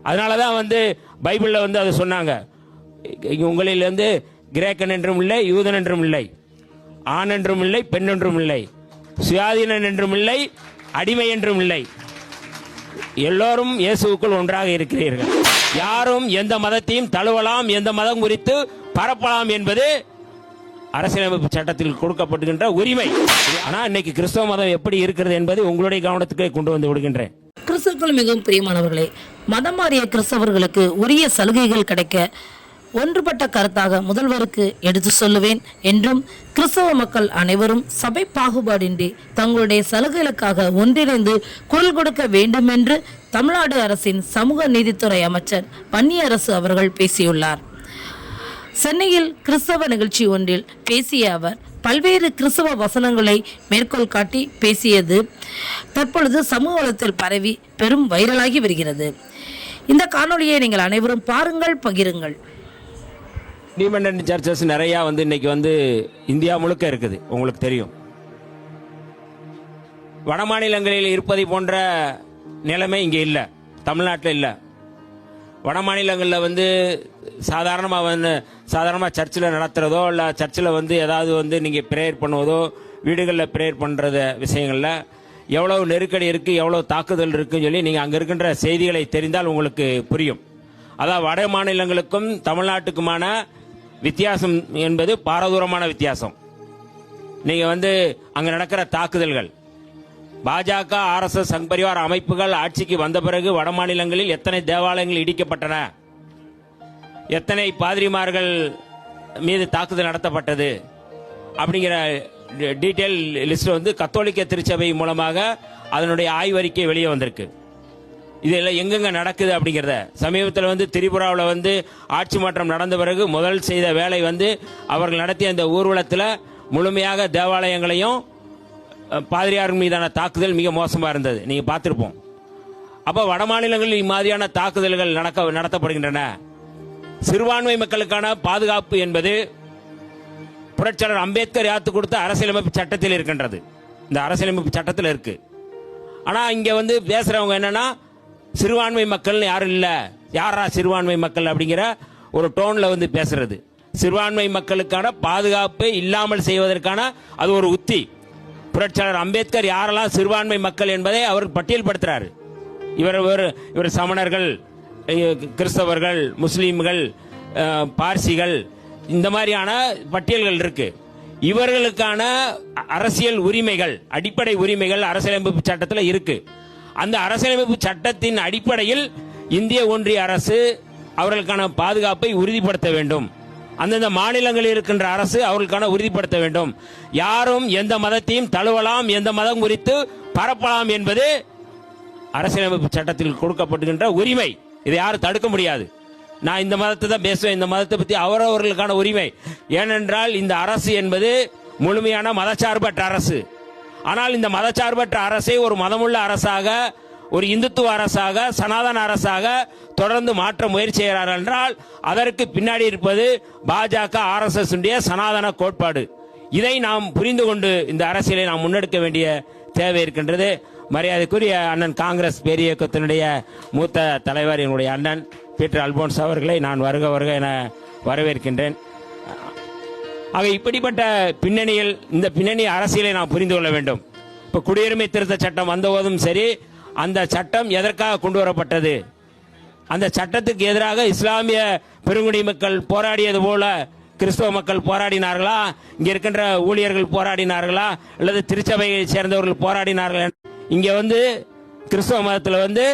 அதனால தான் வந்து பைபிளில் வந்து அதை சொன்னாங்க, உங்களில் வந்து கிரேக்கன் என்றும் இல்லை, யூதன் என்றும் இல்லை, ஆண் என்றும் இல்லை, பெண் என்றும் இல்லை, சுயாதீனன் என்றும் இல்லை, அடிமை என்றும் இல்லை, எல்லோரும் இயேசுவுக்குள் ஒன்றாக இருக்கிறீர்கள். யாரும் எந்த மதத்தையும் தழுவலாம், எந்த மதம் குறித்து பரப்பலாம் என்பது அரசியலமைப்பு சட்டத்தில் கொடுக்கப்படுகின்ற உரிமை. ஆனால் இன்னைக்கு கிறிஸ்தவ மதம் எப்படி இருக்கிறது என்பதை உங்களுடைய கவனத்துக்கு கொண்டு வந்து விடுகின்றேன். கிறிஸ்துவுக்குள் மிகவும் பிரியமானவர்களே, மதம் மாறிய கிறிஸ்தவர்களுக்கு உரிய சலுகைகள் கிடைக்க ஒன்றுபட்ட கருத்தாக முதல்வருக்கு எடுத்து சொல்லுவேன் என்றும், கிறிஸ்தவ மக்கள் அனைவரும் சபை பாகுபாடின்றி தங்களுடைய சலுகைகளுக்காக ஒன்றிணைந்து குரல் கொடுக்க வேண்டும் என்று தமிழ்நாடு அரசின் சமூக நீதித்துறை அமைச்சர் வன்னியரசு அவர்கள் பேசியுள்ளார். சென்னையில் கிறிஸ்தவ நிகழ்ச்சி ஒன்றில் பேசிய அவர் பல்வேறு கிறிஸ்தவ வசனங்களை மேற்கோள் காட்டி பேசியது தற்பொழுது சமூக வலைத்தில் பரவி பெரும் வைரலாகி வருகிறது. இந்த காணொலியை நீங்கள் அனைவரும் பாருங்கள், பகிருங்கள். இண்டிபெண்டன்ட் சர்ச்சஸ் நிறையா வந்து இன்னைக்கு வந்து இந்தியா முழுக்க இருக்குது, உங்களுக்கு தெரியும். வட மாநிலங்களில் இருப்பதை போன்ற நிலைமை இங்கே இல்லை, தமிழ்நாட்டில் இல்லை. வட மாநிலங்களில் வந்து சாதாரணமாக சர்ச்சில் நடத்துகிறதோ இல்லை சர்ச்சில் வந்து ஏதாவது வந்து நீங்கள் ப்ரேயர் பண்ணுவதோ, வீடுகளில் ப்ரேயர் பண்ணுறது விஷயங்களில் எவ்வளோ நெருக்கடி இருக்குது, எவ்வளோ தாக்குதல் இருக்குன்னு சொல்லி நீங்கள் அங்கே இருக்கின்ற செய்திகளை தெரிந்தால் உங்களுக்கு புரியும். அதான் வட மாநிலங்களுக்கும் தமிழ்நாட்டுக்குமான வித்தியாசம் என்பது பாரதூரமான வித்தியாசம். நீங்கள் வந்து அங்கே நடக்கிற தாக்குதல்கள், பாஜக, ஆர்எஸ்எஸ், சங் பரிவார் அமைப்புகள் ஆட்சிக்கு வந்த பிறகு வட மாநிலங்களில் எத்தனை தேவாலயங்கள் இடிக்கப்பட்டன, எத்தனை பாதிரிமார்கள் மீது தாக்குதல் நடத்தப்பட்டது அப்படிங்கிற டீட்டெயில் லிஸ்ட் வந்து கத்தோலிக்க திருச்சபை மூலமாக அதனுடைய ஆய்வறிக்கை வெளியே வந்திருக்கு. இதெல்லாம் எங்கெங்க நடக்குது அப்படிங்கிறத. சமீபத்தில் வந்து திரிபுராவில் வந்து ஆட்சி மாற்றம் நடந்த பிறகு முதல் செய்த வேலை வந்து அவர்கள் நடத்திய அந்த ஊர்வலத்தில் முழுமையாக தேவாலயங்களையும் பாதிரியார் மீதான தாக்குதல் மிக மோசமாக இருந்தது, நீங்கள் பார்த்துருப்போம். அப்போ வட மாநிலங்களில் இம்மாதிரியான தாக்குதல்கள் நடத்தப்படுகின்றன. சிறுபான்மை மக்களுக்கான பாதுகாப்பு என்பது புரட்சியாளர் அம்பேத்கர் யாத்து கொடுத்த அரசியலமைப்பு சட்டத்தில் இருக்கின்றது, இந்த அரசியலமைப்பு சட்டத்தில் இருக்கு. ஆனால் இங்கே வந்து பேசுகிறவங்க என்னன்னா, சிறுபான்மை மக்கள் யாரும் இல்லை, யாரா சிறுபான்மை மக்கள் அப்படிங்கிற ஒரு டோனில் வந்து பேசுறது. சிறுபான்மை மக்களுக்கான பாதுகாப்பு இல்லாமல் செய்வதற்கான அது ஒரு உத்தி. புரட்சியாளர் அம்பேத்கர் யாரெல்லாம் சிறுபான்மை மக்கள் என்பதை அவர் பட்டியல்படுத்துறாரு. இவர் சமணர்கள், கிறிஸ்தவர்கள், முஸ்லீம்கள், பார்சிகள், இந்த மாதிரியான பட்டியல்கள் இருக்கு. இவர்களுக்கான அரசியல் உரிமைகள், அடிப்படை உரிமைகள் அரசியலமைப்பு சட்டத்தில் இருக்கு. அந்த அரசியலமைப்பு சட்டத்தின் அடிப்படையில் இந்திய ஒன்றிய அரசு அவர்களுக்கான பாதுகாப்பை உறுதிப்படுத்த வேண்டும். அந்தந்த மாநிலங்களில் இருக்கின்ற அரசு அவர்களுக்கான உறுதிப்படுத்த வேண்டும். யாரும் எந்த மதத்தையும் தழுவலாம், எந்த மதம் குறித்து பரப்பலாம் என்பது அரசியலமைப்பு சட்டத்தில் கொடுக்கப்படுகின்ற உரிமை. இதை யாரும் தடுக்க முடியாது. நான் இந்த மதத்தை தான் பேசுவேன், இந்த மதத்தை பற்றி அவரவர்களுக்கான உரிமை. ஏனென்றால் இந்த அரசு என்பது முழுமையான மதச்சார்பற்ற அரசு. ஆனால் இந்த மதச்சார்பற்ற அரசை ஒரு மதமுள்ள அரசாக, ஒரு இந்துத்துவ அரசாக, சனாதன அரசாக தொடர்ந்து மாற்ற முயற்சி செய்கிறார்கள் என்றால் அதற்கு பின்னாடி இருப்பது பாஜக, ஆர்எஸ்எஸ் உடைய சனாதன கோட்பாடு. இதை நாம் புரிந்து கொண்டு இந்த அரசியலை நாம் முன்னெடுக்க வேண்டிய தேவை இருக்கின்றது. மரியாதைக்குரிய அண்ணன் காங்கிரஸ் பேரியக்கத்தினுடைய மூத்த தலைவர் என்னுடைய அண்ணன் பீட்டர் அல்போன்ஸ் அவர்களை நான் வருக என வரவேற்கின்றேன். ஆக இப்படிப்பட்ட பின்னணியில் இந்த பின்னணி அரசியலை நாம் புரிந்து கொள்ள வேண்டும். இப்போ குடியுரிமை திருத்த சட்டம் வந்தபோதும் சரி, அந்த சட்டம் எதற்காக கொண்டு வரப்பட்டது? அந்த சட்டத்துக்கு எதிராக இஸ்லாமிய பெருங்குடி மக்கள் போராடியது போல கிறிஸ்தவ மக்கள் போராடினார்களா, இங்கே இருக்கின்ற ஊழியர்கள் போராடினார்களா, அல்லது திருச்சபையை சேர்ந்தவர்கள் போராடினார்களா? இங்கே வந்து கிறிஸ்தவ மதத்தில் வந்து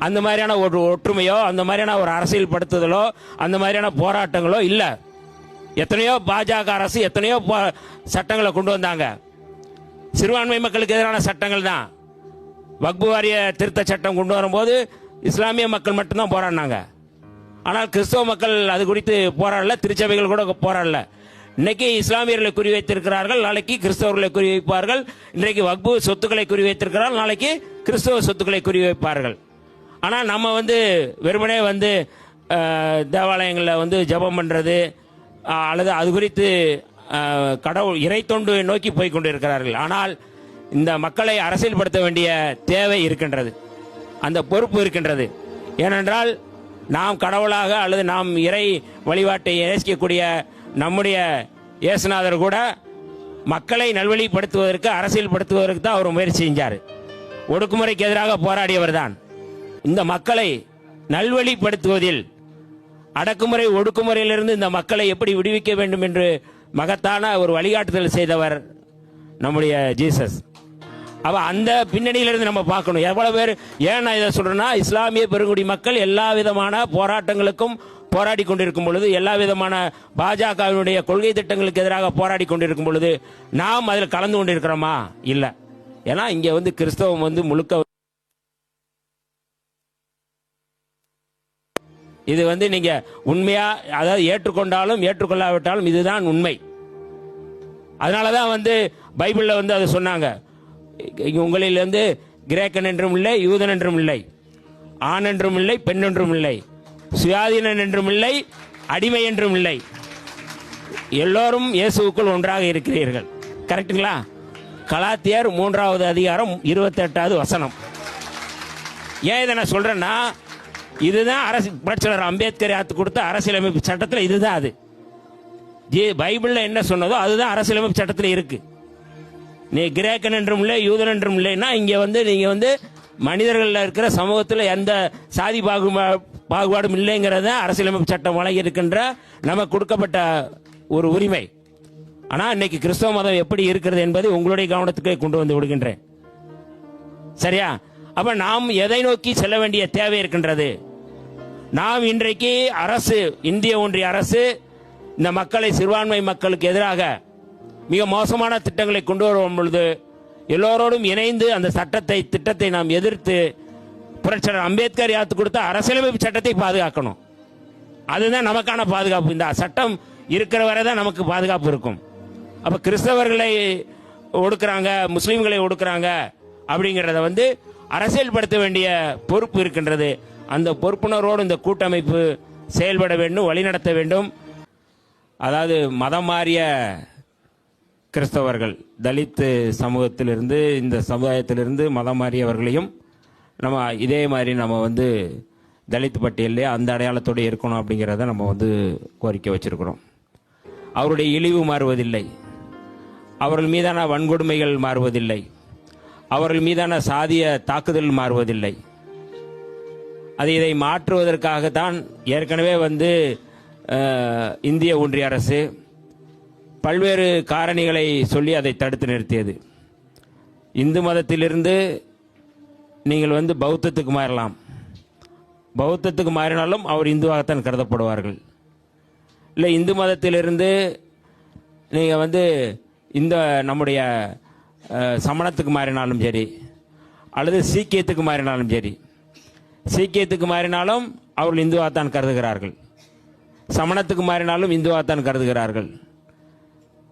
அந்த மாதிரியான ஒரு ஒற்றுமையோ, அந்த மாதிரியான ஒரு அரசியல் படுத்துதலோ, அந்த மாதிரியான போராட்டங்களோ இல்லை. எத்தனையோ பாஜக அரசு எத்தனையோ சட்டங்களை கொண்டு வந்தாங்க, சிறுபான்மை மக்களுக்கு எதிரான சட்டங்கள் தான். வக்பு வாரிய திருத்த சட்டம் கொண்டு வரும்போது இஸ்லாமிய மக்கள் மட்டும்தான் போராடினாங்க. ஆனால் கிறிஸ்தவ மக்கள் அது குறித்து போராடல, திருச்சபைகள் கூட போராடல. இன்னைக்கு இஸ்லாமியர்களை குறிவைத்திருக்கிறார்கள், நாளைக்கு கிறிஸ்தவர்களை குறிவைப்பார்கள். இன்றைக்கு வக்பு சொத்துக்களை குறிவைத்திருக்கிறார்கள், நாளைக்கு கிறிஸ்தவ சொத்துக்களை குறிவைப்பார்கள். ஆனால் நம்ம வந்து வெறுமனே வந்து தேவாலயங்களில் வந்து ஜபம் பண்ணுறது அல்லது அது குறித்து கடவுள் இறை தொண்டு நோக்கி போய் கொண்டு இருக்கிறார்கள். ஆனால் இந்த மக்களை அரசியல்படுத்த வேண்டிய தேவை இருக்கின்றது, அந்த பொறுப்பு இருக்கின்றது. ஏனென்றால் நாம் கடவுளாக அல்லது நாம் இறை வழிபாட்டை நேசிக்கக்கூடிய நம்முடைய இயேசுநாதர் கூட மக்களை நல்வழிப்படுத்துவதற்கு, அரசியல்படுத்துவதற்கு தான் அவர் முயற்சி செஞ்சார். ஒடுக்குமுறைக்கு எதிராக போராடியவர் தான். இந்த மக்களை நல்வழிப்படுத்துவதில், அடக்குமுறை ஒடுக்குமுறையிலிருந்து இந்த மக்களை எப்படி விடுவிக்க வேண்டும் என்று மகத்தான ஒரு வழிகாட்டுதல் செய்தவர் நம்முடைய ஜீசஸ். அப்ப அந்த பின்னணியிலிருந்து நம்ம பார்க்கணும். எவ்வளவு பேர், ஏன் நான் இதை சொல்றேன்னா, இஸ்லாமிய பெருங்குடி மக்கள் எல்லா விதமான போராட்டங்களுக்கும் போராடி கொண்டிருக்கும் பொழுது, எல்லா விதமான பாஜகவினுடைய கொள்கை திட்டங்களுக்கு எதிராக போராடி கொண்டிருக்கும் பொழுது நாம் அதில் கலந்து கொண்டிருக்கிறோமா? இல்லை. ஏன்னா இங்க கிறிஸ்தவம் முழுக்க இது நீங்க உண்மையா, அதாவது ஏற்றுக்கொண்டாலும் ஏற்றுக்கொள்ளாவிட்டாலும் இதுதான் உண்மை. அதனாலதான் பைபிள்ல அதை சொன்னாங்க, உங்களில் கிரேக்கன் என்றும் இல்லை, யூதன் என்றும் இல்லை, ஆண் என்றும் இல்லை, பெண் என்றும் இல்லை, சுயாதீனன் என்றும் இல்லை, அடிமை என்றும் இல்லை, எல்லோரும் இயேசுவுக்குள் ஒன்றாக இருக்கிறீர்கள். கரெக்டுங்களா? கலாத்தியர் 3வது அதிகாரம் 28வது வசனம். ஏன் இதை நான் சொல்றேன்னா, இதுதான் புரட்சியாளர் அம்பேத்கர் யாத்து கொடுத்த அரசியலமைப்பு சட்டத்தில் இதுதான் அது. பைபிள்ல என்ன சொன்னதோ அதுதான் அரசியலமைப்பு சட்டத்தில் இருக்கு. நீ கிரேக்கன் என்றும் இல்லை, யூதன் என்றும் இல்லைன்னா இங்க நீங்க மனிதர்கள் இருக்கிற சமூகத்தில் எந்த சாதி பாகுபாடும் இல்லைங்கிறத அரசியலமைப்பு சட்டம் வழங்கி இருக்கின்ற நமக்கு கொடுக்கப்பட்ட ஒரு உரிமை. ஆனா இன்னைக்கு கிறிஸ்தவ மதம் எப்படி இருக்கிறது என்பதை உங்களுடைய கவனத்துக்கு கொண்டு வந்து விடுகின்றேன். சரியா? அப்ப நாம் எதை நோக்கி செல்ல வேண்டிய தேவை இருக்கின்றது? நாம் இன்றைக்கு அரசு, இந்திய ஒன்றிய அரசு இந்த மக்களை, சிறுபான்மை மக்களுக்கு எதிராக மிக மோசமான திட்டங்களை கொண்டு வரும் பொழுது எல்லோரோடும் இணைந்து அந்த திட்டத்தை நாம் எதிர்த்து புரட்சியாளர் அம்பேத்கர் யாத்து கொடுத்த அரசியலமைப்பு சட்டத்தை பாதுகாக்கணும். அதுதான் நமக்கான பாதுகாப்பு. இந்த சட்டம் இருக்கிற வரை தான் நமக்கு பாதுகாப்பு இருக்கும். அப்ப கிறிஸ்தவர்களை ஒடுக்குறாங்க, முஸ்லீம்களை ஒடுக்குறாங்க அப்படிங்கிறத அரசியல்படுத்த வேண்டிய பொறுப்பு இருக்கின்றது. அந்த பொறுப்புணர்வோடு இந்த கூட்டமைப்பு செயல்பட வேண்டும், வழிநடத்த வேண்டும். அதாவது மதம் மாறிய கிறிஸ்தவர்கள், தலித் சமூகத்திலிருந்து, இந்த சமுதாயத்திலிருந்து மதம் மாறியவர்களையும் நம்ம இதே மாதிரி நம்ம தலித் பட்டியலே அந்த அடையாளத்தோடு இருக்கணும் அப்படிங்கிறத நம்ம கோரிக்கை வச்சிருக்கிறோம். அவருடைய இழிவு மாறுவதில்லை, அவர்கள் மீதான வன்கொடுமைகள் மாறுவதில்லை, அவர்கள் மீதான சாதிய தாக்குதல் மாறுவதில்லை. இதை மாற்றுவதற்காகத்தான் ஏற்கனவே இந்திய ஒன்றிய அரசு பல்வேறு காரணிகளை சொல்லி அதை தடுத்து நிறுத்தியது. இந்து மதத்திலிருந்து நீங்கள் பௌத்தத்துக்கு மாறலாம், பௌத்தத்துக்கு மாறினாலும் அவர் இந்துவாகத்தான் கருதப்படுவார்கள். இல்லை, இந்து மதத்திலிருந்து நீங்கள் இந்த நம்முடைய சமணத்துக்கு மாறினாலும் சரி, அல்லது சீக்கியத்துக்கு மாறினாலும் சரி, சீக்கியத்துக்கு மாறினாலும் அவர்கள் இந்துவாகத்தான் கருதுகிறார்கள், சமணத்துக்கு மாறினாலும் இந்துவாகத்தான் கருதுகிறார்கள்,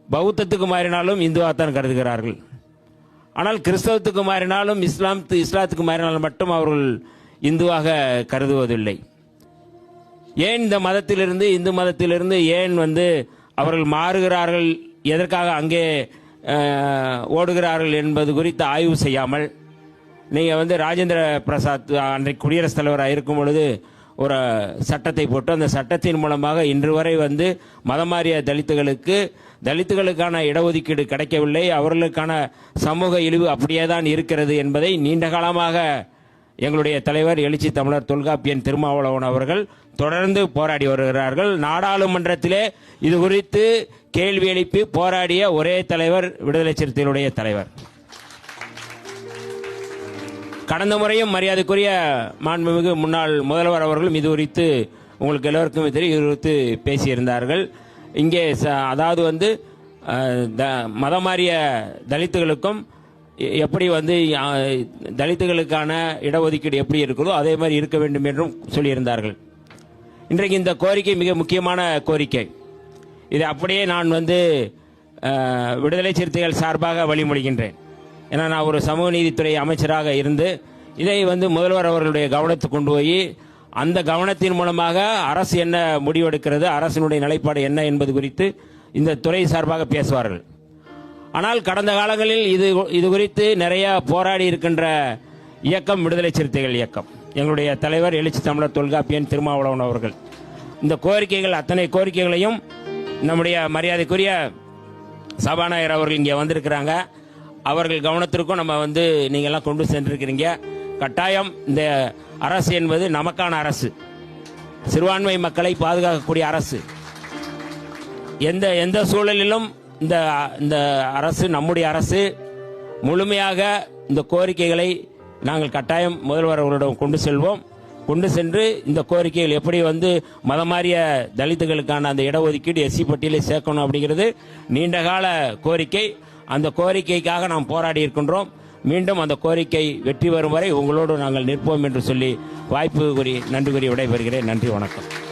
பௌத்தத்துக்கு மாறினாலும் இந்துவாகத்தான் கருதுகிறார்கள். ஆனால் கிறிஸ்தவத்துக்கு மாறினாலும், இஸ்லாத்துக்கு மாறினாலும் மட்டும் அவர்கள் இந்துவாக கருதுவதில்லை. ஏன் இந்த மதத்திலிருந்து, இந்து மதத்திலிருந்து ஏன் அவர்கள் மாறுகிறார்கள், எதற்காக அங்கே ஓடுகிறார்கள் என்பது குறித்து ஆய்வு செய்யாமல், நீங்கள் ராஜேந்திர பிரசாத் அன்றைக்கு குடியரசுத் தலைவராக இருக்கும் பொழுது ஒரு சட்டத்தை போட்டு, அந்த சட்டத்தின் மூலமாக இன்று வரை மதம் மாறிய தலித்துகளுக்கான இடஒதுக்கீடு கிடைக்கவில்லை, அவர்களுக்கான சமூக இழிவு அப்படியே தான் இருக்கிறது என்பதை நீண்ட காலமாக எங்களுடைய தலைவர் எழுச்சி தமிழர் தொல்காப்பியன் திருமாவளவன் அவர்கள் தொடர்ந்து போராடி வருகிறார்கள். நாடாளுமன்றத்திலே இது குறித்து கேள்வி எழுப்பி போராடிய ஒரே தலைவர் விடுதலை சிறுத்தைகளுடைய தலைவர். கடந்த முறையும் மரியாதைக்குரிய மாண்புமிகு முன்னாள் முதல்வர் அவர்களும் இது குறித்து உங்களுக்கு எல்லோருக்கும் தெரியும், இது குறித்து பேசியிருந்தார்கள். இங்கே அதாவது மதம் மாறிய தலித்துகளுக்கும் எப்படி தலித்துகளுக்கான இடஒதுக்கீடு எப்படி இருக்குதோ அதே மாதிரி இருக்க வேண்டும் என்றும் சொல்லியிருந்தார்கள். இன்றைக்கு இந்த கோரிக்கை மிக முக்கியமான கோரிக்கை. இதை அப்படியே நான் விடுதலை சிறுத்தைகள் சார்பாக வழிமொழிகின்றேன். ஏன்னா நான் ஒரு சமூக நீதித்துறை அமைச்சராக இருந்து இதை முதல்வர் அவர்களுடைய கவனத்துக்கு கொண்டு போய் அந்த கவனத்தின் மூலமாக அரசு என்ன முடிவெடுக்கிறது, அரசினுடைய நிலைப்பாடு என்ன என்பது குறித்து இந்த துறை சார்பாக பேசுவார்கள். ஆனால் கடந்த காலங்களில் இது குறித்து நிறைய போராடி இருக்கின்ற இயக்கம் விடுதலை சிறுத்தைகள் இயக்கம். எங்களுடைய தலைவர் எழுச்சி தமிழர் தொல்காப்பியன் திருமாவளவன் அவர்கள். இந்த கோரிக்கைகள் அத்தனை கோரிக்கைகளையும் நம்முடைய மரியாதைக்குரிய சபாநாயகர் அவர்கள் இங்கே வந்திருக்கிறாங்க. அவர்கள் கவனத்திற்கும் நம்ம நீங்கள்லாம் கொண்டு சென்றிருக்கிறீங்க. கட்டாயம் இந்த அரசு என்பது நமக்கான அரசு, சிறுபான்மை மக்களை பாதுகாக்கக்கூடிய அரசு. எந்த சூழலிலும் இந்த அரசு நம்முடைய அரசு முழுமையாக இந்த கோரிக்கைகளை நாங்கள் கட்டாயம் முதல்வர் அவர்களிடம் கொண்டு செல்வோம். கொண்டு சென்று இந்த கோரிக்கைகள் எப்படி மதமாறிய தலித்துகளுக்கான அந்த இடஒதுக்கீடு எஸ்சி பட்டியலை சேர்க்கணும் அப்படிங்கிறது நீண்டகால கோரிக்கை. அந்த கோரிக்கைக்காக நாம் போராடி இருக்கின்றோம். மீண்டும் அந்த கோரிக்கை வெற்றி பெறும் வரை உங்களோடு நாங்கள் நிற்போம் என்று சொல்லி வாய்ப்பு கூறி நன்றி கூறி விடைபெறுகிறேன். நன்றி, வணக்கம்.